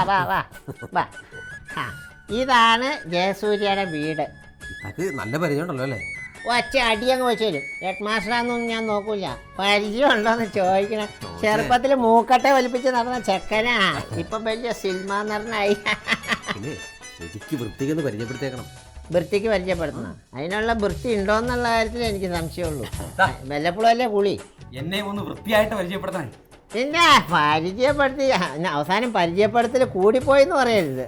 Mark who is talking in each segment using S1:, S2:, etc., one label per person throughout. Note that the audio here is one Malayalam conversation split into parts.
S1: വാ വാ വാ. ഇതാണ് ജയസൂര്യയുടെ വീട്.
S2: അത് നല്ല പരിചയമുണ്ടല്ലോ അല്ലേ?
S1: ഒറ്റ അടിയങ്ങ് വെച്ച് തരും. ഹെഡ് മാസ്റ്ററാന്നൊന്നും ഞാൻ നോക്കൂല. പരിചയം ഉണ്ടോന്ന് ചോദിക്കണം. ചെറുപ്പത്തിൽ മൂക്കട്ടെ വലിപ്പിച്ച് നടന്ന ചെക്കനാ ഇപ്പൊ വലിയ സിനിമ നടനായി.
S2: പിന്നെ ശരിക്ക് വൃത്തിക്കൊന്ന് പരിചയപ്പെടുത്തേക്കണം.
S1: വൃത്തിക്ക് പരിചയപ്പെടുത്തണം. അതിനുള്ള വൃത്തി ഉണ്ടോന്നുള്ള കാര്യത്തിൽ എനിക്ക് സംശയമുള്ളൂ. വല്ലപ്പോഴും അല്ലേ കുളി.
S2: എന്നെ ഒന്ന് വൃത്തിയായിട്ട് പരിചയപ്പെടുത്താൻ.
S1: പിന്നെ പരിചയപ്പെടുത്തി അവസാനം പരിചയപ്പെടുത്തൽ കൂടിപ്പോയെന്ന് പറയരുത്.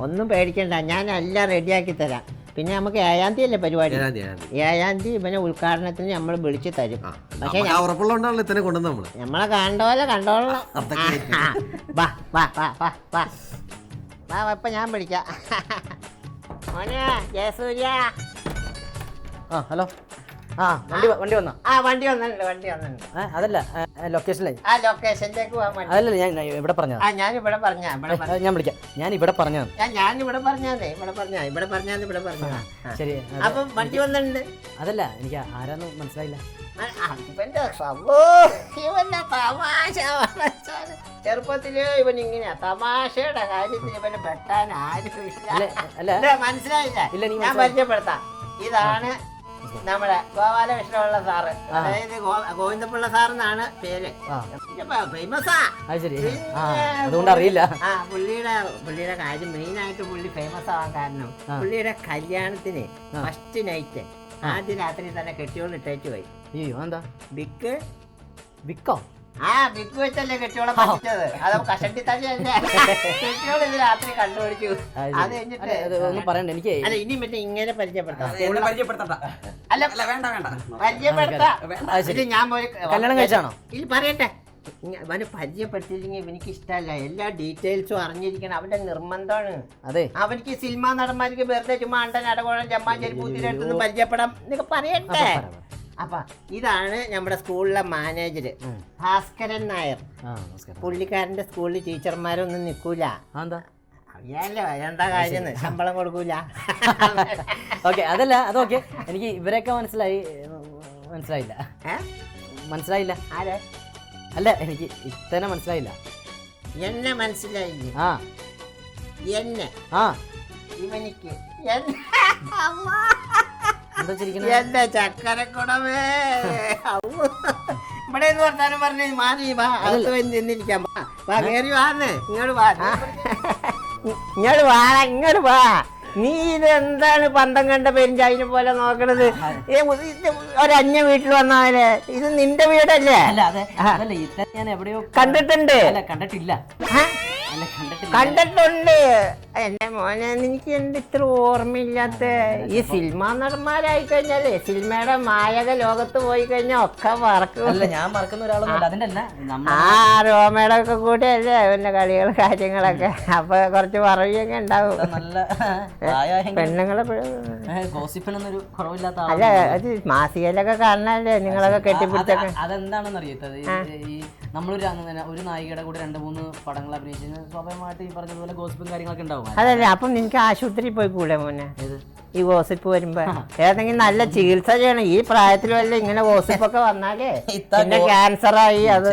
S1: ഒന്നും പേടിക്കണ്ട, ഞാൻ എല്ലാം റെഡിയാക്കി തരാം. പിന്നെ നമുക്ക് 7-ാം തീയതി അല്ലേ പരിപാടി? 7-ാം തീയതി പിന്നെ ഉദ്ഘാടനത്തിന് നമ്മൾ വിളിച്ച് തരും. പക്ഷെ
S2: ഉറപ്പുള്ളതുകൊണ്ടാണല്ലോ ഇത്തന്നെ കൊണ്ടുവന്ന്
S1: നമ്മളെ കണ്ടോലെ കണ്ടോളണം. വാ വാ വാ വാ വാ വാ ഇപ്പൊ ഞാൻ വിളിക്കാം. മോനെ ജയസൂര്യ.
S3: ഹലോ. വണ്ടി വന്നോ?
S1: വണ്ടി വന്നിട്ടുണ്ട്.
S3: അതല്ല ലൊക്കേഷനിലായി.
S1: ആ ലൊക്കേഷനിലേക്ക് പോകാൻ.
S3: അതല്ല ഞാൻ ഇവിടെ പറഞ്ഞ.
S1: ഞാനിവിടെ പറഞ്ഞ.
S3: ഞാൻ വിളിക്കാം. ഞാനിവിടെ പറഞ്ഞ.
S1: ഞാനിവിടെ പറഞ്ഞാന്നേ. ഇവിടെ പറഞ്ഞ.
S3: ശരി.
S1: അപ്പം വണ്ടി വന്നിട്ടുണ്ട്.
S3: അതല്ല എനിക്ക് ആരാന്ന് മനസ്സിലായില്ല.
S1: ഇവന്റെ തമാശ. ചെറുപ്പത്തില് ഇവൻ ഇങ്ങനെയാ. തമാശയുടെ കാര്യത്തിൽ ഇവന് പെട്ടാൻ ആരും മനസ്സിലായില്ല. ഞാൻ പരിചയപ്പെടുത്താം. ഇതാണ് നമ്മുടെ ഗോപാലകൃഷ്ണപിള്ള സാറ്. അതായത് ഗോവിന്ദപിള്ള സാറെന്നാണ് പേര്. ഫേമസാ.
S3: അതുകൊണ്ട് അറിയില്ല.
S1: പുള്ളിയുടെ കാര്യം മെയിനായിട്ട് പുള്ളി ഫേമസ് ആവാൻ കാരണം പുള്ളിയുടെ കല്യാണത്തിന് ഫസ്റ്റ് നൈറ്റ് ആദ്യ രാത്രി തന്നെ കെട്ടിയോള് ഇട്ടേച്ചു പോയി.
S3: അയ്യോ എന്താ?
S1: ബിക്കോ? ബിഗ് വെച്ചല്ലേ കെട്ടിയോളെ പറ്റിച്ചത്. അത് കഷണ്ടി തന്നെ കെട്ടിയോള് ഇത് രാത്രി കണ്ടുപിടിച്ചു. അത് കഴിഞ്ഞിട്ട്
S3: പറയണ്ട എനിക്ക്.
S1: അല്ല ഇനി മറ്റേ ഇങ്ങനെ പരിചയപ്പെടുത്താം. ഞാൻ
S3: കല്യാണം കഴിച്ചാണോ?
S1: ഇല്ല പറയട്ടെ. അവന് പരിചയപ്പെടുത്തിയില്ലെങ്കിൽ എനിക്ക് ഇഷ്ടമല്ല. എല്ലാ ഡീറ്റെയിൽസും അറിഞ്ഞിരിക്കണം. അവന്റെ നിർബന്ധമാണ്.
S3: അതെ,
S1: അവനിക്ക് സിനിമാ നടന്മാർക്ക് വെറുതെ ചുമ്മാ അണ്ടൻ അടകോളം ജമ്മാഞ്ചേരി പൂത്തിനടുത്തൊന്നും പരിചയപ്പെടാം എന്നൊക്കെ പറയട്ടെ. അപ്പൊ ഇതാണ് നമ്മുടെ സ്കൂളിലെ മാനേജർ ഭാസ്കരൻ നായർ. പുള്ളിക്കാരന്റെ സ്കൂളിൽ ടീച്ചർമാരൊന്നും നിൽക്കൂല. അറിയാലോ എന്താ കാര്യം, ശമ്പളം കൊടുക്കൂല.
S3: ഓക്കെ, അതല്ല അതൊക്കെ എനിക്ക് ഇവരെയൊക്കെ മനസ്സിലായില്ല.
S1: ആരെ?
S3: അല്ല എനിക്ക് ഇത്തന്നെ മനസ്സിലായില്ല.
S1: എന്നെ മനസ്സിലായില്ലേ? എന്നെ ഇവനിക്ക് എന്റെ ചക്കരക്കുടമേ. ഇവിടെ വർത്താനം പറഞ്ഞു മാറി ചെന്നിരിക്കാം. കയറി വാന്ന് ഇങ്ങോട്ട് വാ. നീ ഇതെന്താണ് പന്തം കണ്ട പെരിഞ്ചായിനെ പോലെ നോക്കണത്? ഒരന്യ വീട്ടിൽ വന്നാലേ ഇത് നിന്റെ വീടല്ലേ? കണ്ടിട്ടുണ്ട്. കണ്ടിട്ടുണ്ട്. എന്റെ മോനെ എനിക്ക് എന്റെ ഇത്ര ഓർമ്മയില്ലാത്ത ഈ സിനിമാ നടന്മാരായി കഴിഞ്ഞാലേ സിനിമയുടെ മായക ലോകത്ത് പോയി കഴിഞ്ഞാൽ ഒക്കെ മറക്കും.
S3: ഞാൻ മറക്കുന്ന ഒരാളൊന്നും.
S1: റോമയുടെ ഒക്കെ കൂടെ അല്ലേ അവന്റെ കളികൾ കാര്യങ്ങളൊക്കെ. അപ്പൊ കുറച്ച് പറയൊക്കെ ഉണ്ടാവും. പെണ്ണുങ്ങളെ അല്ല അത് മാസികയിലൊക്കെ കാണാനല്ലേ നിങ്ങളൊക്കെ കെട്ടിപ്പിടിച്ചൊക്കെ.
S3: അതെന്താണെന്ന് അറിയത്തത്, ഒരു നായികയുടെ കൂടെ 2-3 പടങ്ങൾ അഭിനയിച്ചു സ്വാഭാവികമായിട്ട് ഈ പറഞ്ഞതുപോലെ ഗോസിപ്പും കാര്യങ്ങളൊക്കെ ഉണ്ടാവും.
S1: അതല്ലേ, അപ്പം നിനക്ക് ആശുപത്രിയിൽ പോയി കൂടെ മോനെ? ഈ ഗോസിപ്പ് വരുമ്പോ ഏതെങ്കിലും നല്ല ചികിത്സ ചെയ്യണം. ഈ പ്രായത്തിലും ഇങ്ങനെ ഗോസിപ്പൊക്കെ വന്നാലേ പിന്നെ ക്യാൻസറായി. അത്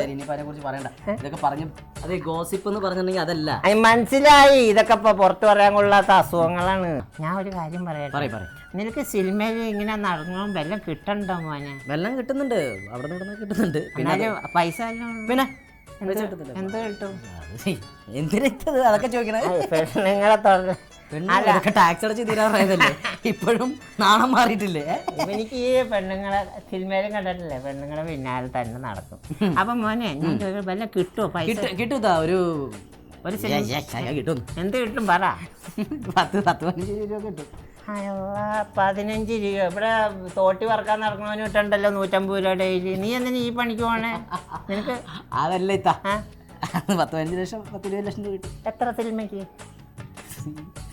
S3: കുറിച്ച് പറയണ്ട. ഇതൊക്കെ പറഞ്ഞു അതെ ഗോസിപ്പ് എന്ന് പറഞ്ഞിട്ടുണ്ടെങ്കിൽ അതല്ല.
S1: മനസ്സിലായി. ഇതൊക്കെ ഇപ്പൊ പുറത്തു പറയാൻ കൊള്ളാത്ത അസുഖങ്ങളാണ്. ഞാൻ ഒരു കാര്യം പറയട്ടെ. നിനക്ക് സിനിമയിൽ ഇങ്ങനെ നടന്നു വെള്ളം കിട്ടണ്ടോ മോനെ?
S3: വെള്ളം കിട്ടുന്നുണ്ട്, അവിടെ നിന്ന് കിട്ടുന്നുണ്ട്.
S1: പൈസ പിന്നെ
S3: എന്ത് കിട്ടും? എന്തിനത് അതൊക്കെ ചോദിക്കണേ?
S1: പെണ്ണുങ്ങളെ
S3: ടാക്സ് അടച്ച് തീരാറായതല്ലേ, ഇപ്പോഴും നാണം മാറിയിട്ടില്ലേ?
S1: എനിക്ക് ഈ പെണ്ണുങ്ങളെ സിനിമയിലും കണ്ടിട്ടില്ലേ, പെണ്ണുങ്ങളെ പിന്നാലെ തന്നെ നടക്കും. അപ്പൊ മോനെ വല്ല കിട്ടുമോ? പൈസ
S3: കിട്ടൂതാ. ഒരു
S1: കിട്ടും. എന്ത് കിട്ടും പറ?
S3: 10-15 രൂപ കിട്ടും.
S1: 15 രൂപ. ഇവിടെ തോട്ടി വറക്കാൻ നടക്കണവന് കിട്ടണ്ടല്ലോ 150 രൂപ ഡെയിലി. നീ എന്തിനാ ഈ പണിക്ക് പോണേ? നിനക്ക്
S3: അതല്ല ഇത്താ, 10-15 ലക്ഷം 10-20 ലക്ഷം രൂപ കിട്ടും.
S1: എത്ര സിനിമയ്ക്ക്?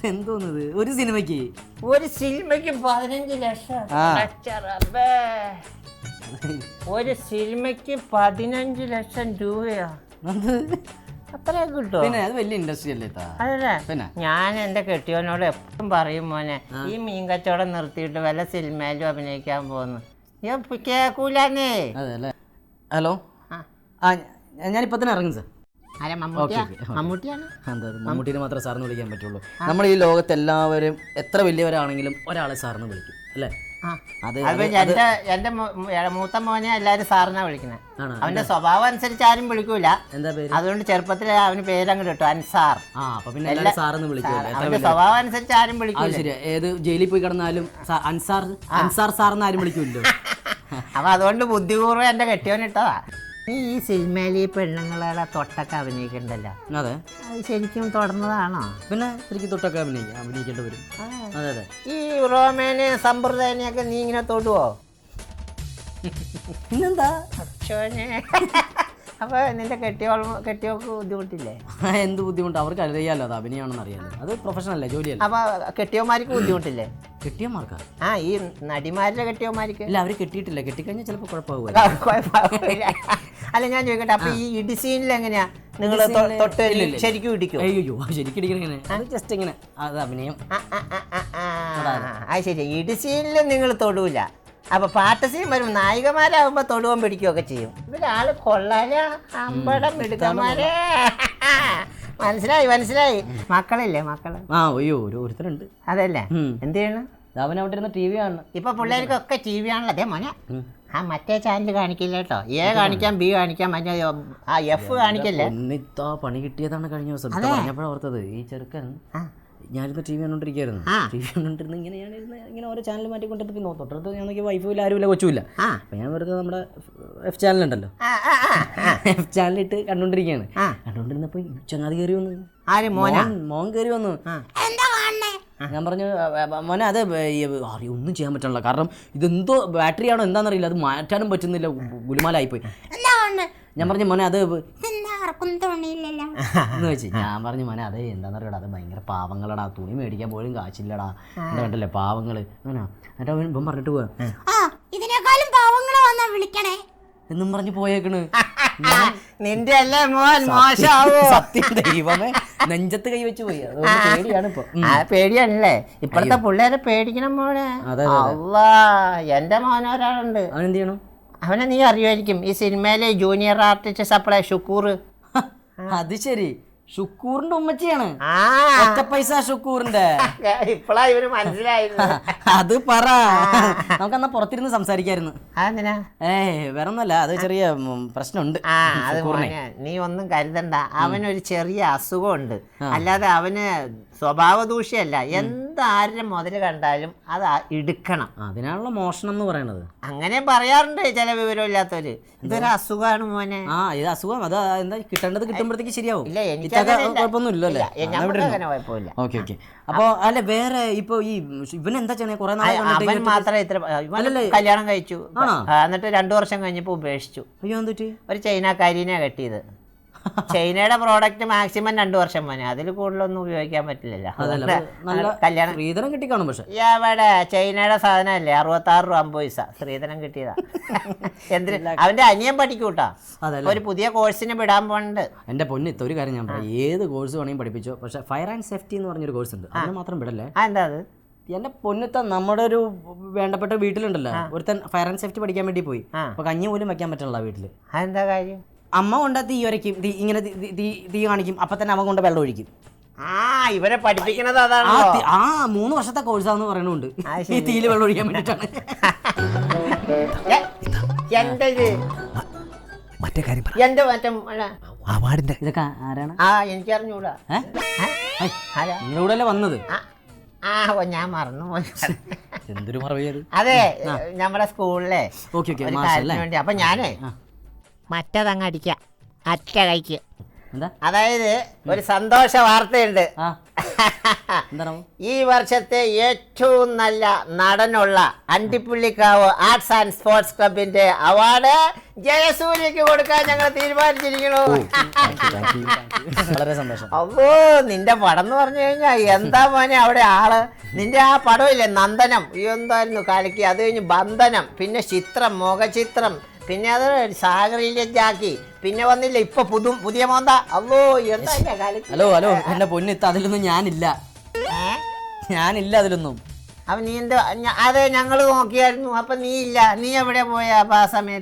S3: എന്തോന്നത് ഒരു സിനിമയ്ക്ക്?
S1: 15 ലക്ഷം. ഒരു സിനിമയ്ക്ക് 15 ലക്ഷം രൂപയോ? അത്രയൊക്കെ കിട്ടുമോ?
S3: പിന്നെ അത് വലിയ ഇൻഡസ്ട്രി അല്ലേ?
S1: അതല്ലേ. പിന്നെ ഞാൻ എൻ്റെ കെട്ടിയോനോട് എപ്പോഴും പറയും, മോനെ ഈ മീൻ കച്ചവടം നിർത്തിയിട്ട് വല്ല സിനിമയിലും അഭിനയിക്കാൻ പോകുന്നു. കേൾക്കൂലേ?
S3: അതെ അല്ലേ. ഹലോ, ഞാനിപ്പോൾ തന്നെ ഇറങ്ങും സാർ.
S1: ആരാ മമ്മൂട്ടിയാ? മമ്മൂട്ടിയാണ്.
S3: എന്താ മമ്മൂട്ടിനെ മാത്രമേ സാറിന് വിളിക്കാൻ പറ്റുള്ളൂ. നമ്മൾ ഈ ലോകത്ത് എല്ലാവരും എത്ര വലിയവരാണെങ്കിലും ഒരാളെ സാറിന് വിളിക്കും അല്ലേ?
S1: എന്റെ മൂത്ത മോനെ എല്ലാരും സാറിനാ വിളിക്കുന്നത്. അവന്റെ സ്വഭാവം അനുസരിച്ച് ആരും വിളിക്കൂല.
S3: എന്താ പേര്?
S1: അതുകൊണ്ട് ചെറുപ്പത്തിൽ അവന് പേരങ്ങ് ഇട്ടു, അൻസാർ.
S3: അപ്പൊ പിന്നെ എല്ലാവരും സാറെന്ന് വിളിക്കും.
S1: അവന്റെ സ്വഭാവം അനുസരിച്ച് ആരും വിളിക്കൂല.
S3: ശരിയാ, ഏത് ജയിലിൽ പോയി കിടന്നാലും അൻസാർ സാറെന്ന് ആരും വിളിക്കൂല്ലോ.
S1: അപ്പൊ അതുകൊണ്ട് ബുദ്ധിപൂർവ്വം എന്റെ കെട്ടിയോനിട്ടതാ. നീ ഈ സിനിമയിൽ ഈ പെണ്ണുങ്ങളെ തൊട്ടൊക്കെ അഭിനയിക്കണ്ടല്ലോ,
S3: അതെ,
S1: അത് ശരിക്കും തുടർന്നതാണോ?
S3: പിന്നെ ശരിക്കും തൊട്ടൊക്കെ അഭിനയിക്കേണ്ടി വരും. അതെ അതെ.
S1: ഈ റോമേനെ സമ്പ്രദായനെയൊക്കെ നീ ഇങ്ങനെ തൊടുവോ?
S3: പിന്നെന്താ?
S1: അപ്പൊ നിന്റെ കെട്ടിയോക്ക് ബുദ്ധിമുട്ടില്ലേ?
S3: എന്ത് ബുദ്ധിമുട്ട്? അവർക്ക് അറിയാലോ അത് അഭിനയമാണെന്ന് അറിയാലോ, അത് പ്രൊഫഷണൽ ജോലിയല്ല.
S1: അപ്പൊ കെട്ടിയോമാർക്ക് ബുദ്ധിമുട്ടില്ലേ?
S3: കെട്ടിയമാർക്കാ?
S1: ഈ നടിമാരുടെ കെട്ടിയോമാർക്ക്.
S3: ഇല്ല, അവര് കെട്ടിയിട്ടില്ല. കെട്ടിക്കഴിഞ്ഞാൽ ചിലപ്പോൾ കുഴപ്പമാകും.
S1: അല്ല ഞാൻ ചോദിക്കട്ടെ, അപ്പൊ ഈ ഇടിസീനിൽ എങ്ങനെയാ നിങ്ങൾ തൊട്ട് ശരിക്കും ഇടിക്കും?
S3: അയ്യോ, ശരിക്കും ഇടിക്കണേ, അത് ജസ്റ്റ് ഇങ്ങനെ, അത് അഭിനയം.
S1: അത് ശരി, ഇടിസീനിൽ നിങ്ങൾ തൊടൂല. അപ്പൊ പാട്ട് സീൻ വരും, നായികമാരാകുമ്പോ തൊടുവൻ പിടിക്കുകയൊക്കെ ചെയ്യും. ഇവരാള് കൊള്ളാല, അമ്പടം മിടുക്കന്മാരെ. മനസ്സിലായി. മക്കളില്ലേ? മക്കള്
S3: അയ്യോ, ഒരുത്തരുണ്ട്.
S1: അതല്ലേ, എന്ത് ചെയ്യണം?
S3: അവൻ അവിടെ ഇരുന്ന് TV കാണണം.
S1: ഇപ്പൊ പിള്ളേർക്കൊക്കെ TV ആണല്ലോ. അതേ മോനെ, മറ്റേ ചാനൽ കാണിക്കില്ല കേട്ടോ. A കാണിക്കാം, B കാണിക്കാം, മറ്റേ F കാണിക്കല്ലേ.
S3: എന്നിത്താ പണി കിട്ടിയതാണ് കഴിഞ്ഞ ദിവസം. പറഞ്ഞപ്പോഴാണ് ഓർത്തത്, ഈ ചെറുക്കൻ ഞാനിരുന്ന് TV കണ്ടോണ്ടിരിക്കുകയായിരുന്നു. TV കണ്ടോണ്ടിരുന്ന് ഇങ്ങനെ ഓരോ ചാനൽ മാറ്റിക്കൊണ്ടിരുന്നു. പിന്നെ തൊട്ടടുത്ത് ഞാൻ നോക്കിയ വൈഫും ആരുമില്ല, കൊച്ചുമില്ല. അപ്പൊ ഞാൻ വെറുതെ നമ്മുടെ F ചാനലുണ്ടല്ലോ, F ചാനലിട്ട് കണ്ടോണ്ടിരിക്കുകയാണ്. കണ്ടോണ്ടിരുന്നപ്പോ ചങ്ങാതി കയറി വന്നു. മോൻ കയറി വന്നു. ഞാൻ പറഞ്ഞു, മോനെ അത് ഒന്നും ചെയ്യാൻ പറ്റണില്ല, കാരണം ഇതെന്തോ ബാറ്ററി ആണോ എന്താണെന്നറിയില്ല, അത് മാറ്റാനും പറ്റുന്നില്ല, ഗുലുമാലായിപ്പോയി. ഞാൻ പറഞ്ഞു, മോനെ അത് എന്ന് വെച്ച്. ഞാൻ പറഞ്ഞു, മോനെ അത് എന്താണെന്നറിയടാ, അത് ഭയങ്കര പാവങ്ങളടാ, തുണി മേടിക്കാൻ പോലും കാശില്ലടാ, എന്താ കണ്ടല്ലേ പാവങ്ങള്. അങ്ങനെ എന്നിട്ട് അവൻ പറഞ്ഞിട്ട് പോവാ,
S4: ഇതിനേക്കാളും പാവങ്ങളെ വന്നാ വിളിക്കണേ
S3: എന്നും പറഞ്ഞു പോയേക്കണ്.
S1: നിന്റെ അല്ലേ മോൻ മോശമാവോ?
S3: സത്യം ദൈവമേ, നെഞ്ചത്ത് കൈവച്ച് പോയി. അതുകൊണ്ട് പേടിയാണ് ഇപ്പൊ.
S1: പേടിയാണല്ലേ ഇപ്പോഴത്തെ പിള്ളേരെ പേടിക്കണം മോനെ. അല്ലാ, എന്റെ മോനൊരാളുണ്ട്.
S3: അവനെന്ത് ചെയ്യണം?
S1: അവനെ നീ അറിയുമായിരിക്കും, ഈ സിനിമയിലെ ജൂനിയർ ആർട്ടിസ്റ്റ് സപ്ലൈ ഷുക്കൂർ.
S3: അത് ശരി, ഷുക്കൂറിന്റെ ഉമ്മച്ചിയാണ്. ഒറ്റ പൈസ ഷുക്കൂറിന്റെ.
S1: ഇപ്പളാ ഇവര് മനസ്സിലായിരുന്നു.
S3: അത് പറ, നമുക്കെന്നാ പുറത്തിരുന്ന് സംസാരിക്കായിരുന്നു. വേറെ ഒന്നല്ല, അത് ചെറിയ പ്രശ്നമുണ്ട്.
S1: നീ ഒന്നും കരുതണ്ട, അവനൊരു ചെറിയ അസുഖമുണ്ട്, അല്ലാതെ അവന് സ്വഭാവ ദൂഷ്യമല്ല. എന്താരും മുതൽ കണ്ടാലും അത് എടുക്കണം.
S3: അതിനാണല്ലോ മോഷണം എന്ന് പറയണത്.
S1: അങ്ങനെ പറയാറുണ്ട് ചില വിവരമില്ലാത്തവര്. ഇതൊരു അസുഖമാണ് മോനെ.
S3: ഇത് അസുഖം, അത് എന്താ കിട്ടേണ്ടത് കിട്ടുമ്പോഴത്തേക്ക് ശരിയാവും.
S1: ഇല്ല, എനിക്ക്
S3: കുഴപ്പമൊന്നുമില്ലോ അല്ലേ?
S1: കുഴപ്പമില്ല.
S3: ഓക്കെ. അപ്പൊ അല്ല, വേറെ ഇപ്പൊ ഈ ഇവനെന്താ ചെയ്യണേ? കുറെ
S1: അവൻ മാത്രമേ കല്യാണം കഴിച്ചു, എന്നിട്ട് 2 വർഷം കഴിഞ്ഞപ്പോ ഉപേക്ഷിച്ചു.
S3: അയ്യോ, എന്തുറ്റി?
S1: ഒരു ചൈനക്കാരീനെ കെട്ടിയത്. ചൈനയുടെ പ്രോഡക്റ്റ് മാക്സിമം 2 വർഷം മോനെ, അതിൽ കൂടുതലൊന്നും ഉപയോഗിക്കാൻ പറ്റില്ലല്ലോ. കല്യാണം
S3: സ്ത്രീധനം കിട്ടിക്കാണും. പക്ഷെ
S1: എവിടെ, ചൈനയുടെ സാധനമല്ലേ, 66 രൂപ 50 പൈസ സ്ത്രീധനം കിട്ടിയതാ. എന്തിന്? അവന്റെ അനിയൻ പഠിക്കൂട്ടാ, ഒരു പുതിയ കോഴ്സിന് വിടാൻ പോണ്ട്.
S3: എന്റെ പൊന്നിത്ത ഒരു കാര്യം ഞാൻ പറയാം, ഏത് കോഴ്സ് വേണമെങ്കിൽ പഠിപ്പിച്ചോ, പക്ഷെ ഫയർ ആൻഡ് സേഫ്റ്റി എന്ന് പറഞ്ഞൊരു കോഴ്സ് ഉണ്ട്, അതിന് മാത്രം വിടല്ലേ.
S1: എന്താ അത്?
S3: എന്റെ പൊന്നിത്ത, നമ്മുടെ ഒരു വേണ്ടപ്പെട്ട വീട്ടിലുണ്ടല്ലോ, ഒരുത്തൻ ഫയർ ആൻഡ് സേഫ്റ്റി പഠിക്കാൻ വേണ്ടി പോയി. അപ്പൊ കഞ്ഞി പോലും വെക്കാൻ പറ്റണല്ലോ വീട്ടില്.
S1: അതെന്താ കാര്യം?
S3: അമ്മ കൊണ്ട് തീ ഒരയ്ക്കും, ഇങ്ങനെ തീ കാണിക്കും, അപ്പൊ തന്നെ അവൻ കൊണ്ട് വെള്ളം ഒഴിക്കും.
S1: ഇവരെ പഠിപ്പിക്കണത് അതാണ്.
S3: 3 വർഷത്തെ കോഴ്സാന്ന് പറയണുണ്ട്, ഈ തീയില് വെള്ളം ഒഴിക്കാൻ വേണ്ടിട്ടാണ്. ഇതൊക്കെ ആരാണ്?
S1: എനിക്കറിഞ്ഞൂടാ.
S3: നിങ്ങളൂടെ വന്നത്?
S1: ഞാൻ മറന്നുപോയി.
S3: എന്തൊരു മറവിയത്.
S1: അതെ, നമ്മുടെ സ്കൂളിലെ വേണ്ടി. അപ്പൊ ഞാനേ മറ്റതങ്ങ് അടിക്കാം, അറ്റ കൈക്ക്. അതായത് ഒരു സന്തോഷ വാർത്തയുണ്ട്. ഈ വർഷത്തെ ഏറ്റവും നല്ല നടനുള്ള അണ്ടിപ്പുള്ളിക്കാവ് ആർട്സ് ആൻഡ് സ്പോർട്സ് ക്ലബിന്റെ അവാർഡ് ജയസൂര്യക്ക് കൊടുക്കാൻ ഞങ്ങൾ തീരുമാനിച്ചിരിക്കണു.
S3: വളരെ സന്തോഷം.
S1: അപ്പോ നിന്റെ പടം എന്ന് പറഞ്ഞു കഴിഞ്ഞാൽ എന്താ മോനെ അവിടെ ആള്. നിന്റെ ആ പടമില്ലേ നന്ദനം, എന്തായിരുന്നു കലക്കി. അത് കഴിഞ്ഞ് ബന്ധനം, പിന്നെ ചിത്രം, മുഖചിത്രം, പിന്നെ അത് സാഗറിയിലേക്കാക്കി, പിന്നെ വന്നില്ല ഇപ്പൊ പുതിയ മോന്ത. അല്ലോ എന്താ കലക്കി.
S3: ഹലോ എന്റെ പൊന്നിത്ത, അതിലൊന്നും ഞാനില്ല അതിലൊന്നും.
S1: അപ്പൊ നീ എന്താ? അതെ, ഞങ്ങള് നോക്കിയായിരുന്നു. അപ്പൊ നീ ഇല്ല. നീ എവിടെ പോയാ അപ്പൊ ആ സമയത്ത്?